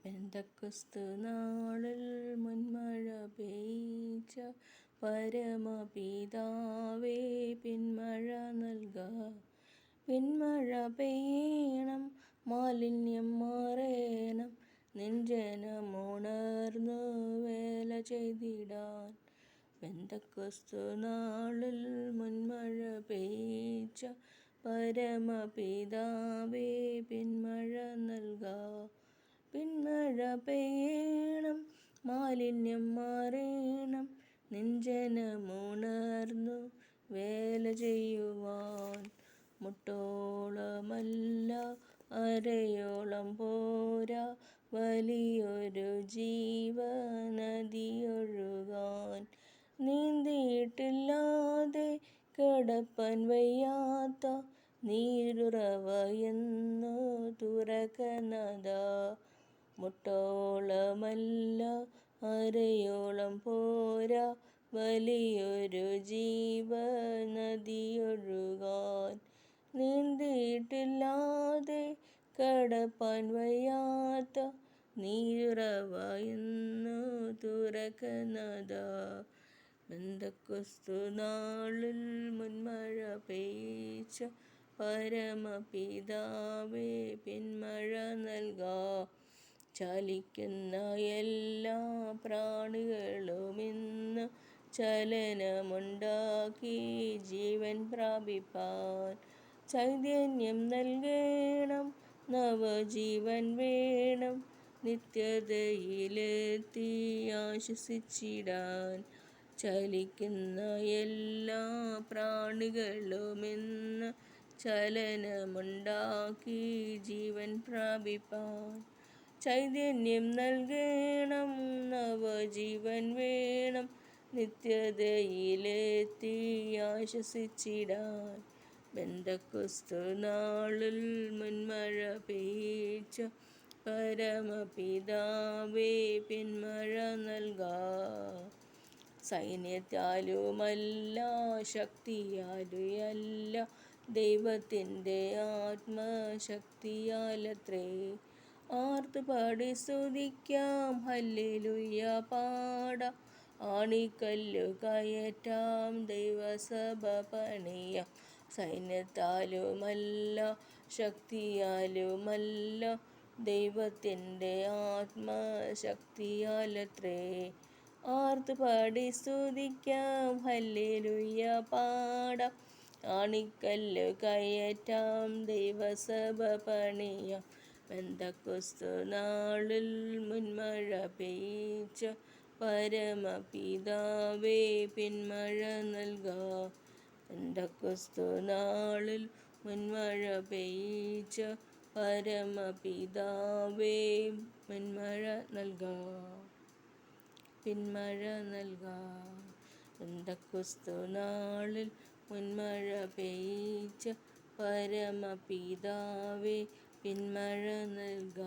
പെന്തക്കോസ്ത് നാളിൽ മുൻമഴ പെയ്ച്ച പരമപിതാവേ, പിന്മഴ നൽക. പിന്മഴ പെയ്യണം, മാലിന്യം മാറേണം, നിൻജനമുണർന്നു വേല ചെയ്തിടാൻ. പെന്തക്കോസ്ത് നാളിൽ മുൻമഴ പെയ്ച്ച പരമപിതാവേ, പിന്മഴ നൽക. പിന്മഴ പെയ്യണം, മാലിന്യം മാറേണം, നിൻജനമുണർന്നു വേല ചെയ്യുവാൻ. മുട്ടോളമല്ല അരയോളം പോരാ, വലിയൊരു ജീവനദിയൊഴുകാൻ. നീന്തിയിട്ടില്ലാതെ കിടപ്പാൻ വയ്യാത്ത നീരുറവയെന്നു തുറക്കനാഥാ. മുട്ടോളമല്ല അരയോളം പോരാ, വലിയൊരു ജീവനദിയൊഴുകാൻ. നീന്തിയിട്ടില്ലാതെ കിടപ്പാൻ വയ്യാത്ത നീരുറവയെന്നു തുറക്കനാഥാ. പെന്തക്കോസ്ത് നാളിൽ മുൻമഴ പെയ്ച്ച പരമപിതാവേ, പിന്മഴ നൽക. ചലിക്കുന്ന എല്ലാ പ്രാണികളുമിന്ന് ചലനമുണ്ടാക്കി ജീവൻ പ്രാപിപ്പാൻ. ചൈതന്യം നൽകേണം, നവജീവൻ വേണം, നിത്യതയിലെത്തി ആശ്വസിച്ചിടാൻ. ചലിക്കുന്ന എല്ലാ പ്രാണികളുമിന്ന് ചലനമുണ്ടാക്കി ജീവൻ പ്രാപിപ്പാൻ. ചൈതന്യം നൽകേണം, നവജീവൻ വേണം, നിത്യതയിലെത്തി ആശ്വസിച്ചിടാൻ. പെന്തക്കോസ്ത് നാളിൽ മുൻമഴ പെയ്ച്ച പരമപിതാവേ, പിന്മഴ നൽക. സൈന്യത്താലുമല്ല, ശക്തിയാലുമല്ല, ദൈവത്തിൻ്റെ ആത്മശക്തിയാലത്രേ. ആർത്തുപാടി സ്തുതിക്കാം, ഹല്ലേലൂയ പാടാം, ആണിക്കല്ലു കയറ്റാം, ദൈവസഭ പണിയാം. സൈന്യത്താലുമല്ല, ശക്തിയാലുമല്ല, ദൈവത്തിൻ്റെ ആത്മശക്തിയാലത്രേ. ആർത്തുപാടി സ്തുതിക്കാം, ഹല്ലേലൂയ പാടാം, ആണിക്കല്ലു കയറ്റാം, ദൈവസഭ പണിയാം. പെന്തക്കോസ്ത് നാളിൽ മുൻമഴ പെയ്ച്ച പരമപിതാവേ, പിന്മഴ നൽക. പെന്തക്കോസ്ത് നാളിൽ മുൻമഴ പെയ്ച്ച പരമപിതാവേ, പിന്മഴ നൽക. പിന്മഴ നൽക. പെന്തക്കോസ്ത് നാളിൽ മുൻമഴ പെയ്ച്ച പരമപിതാവേ, പിന്മഴ നൽക.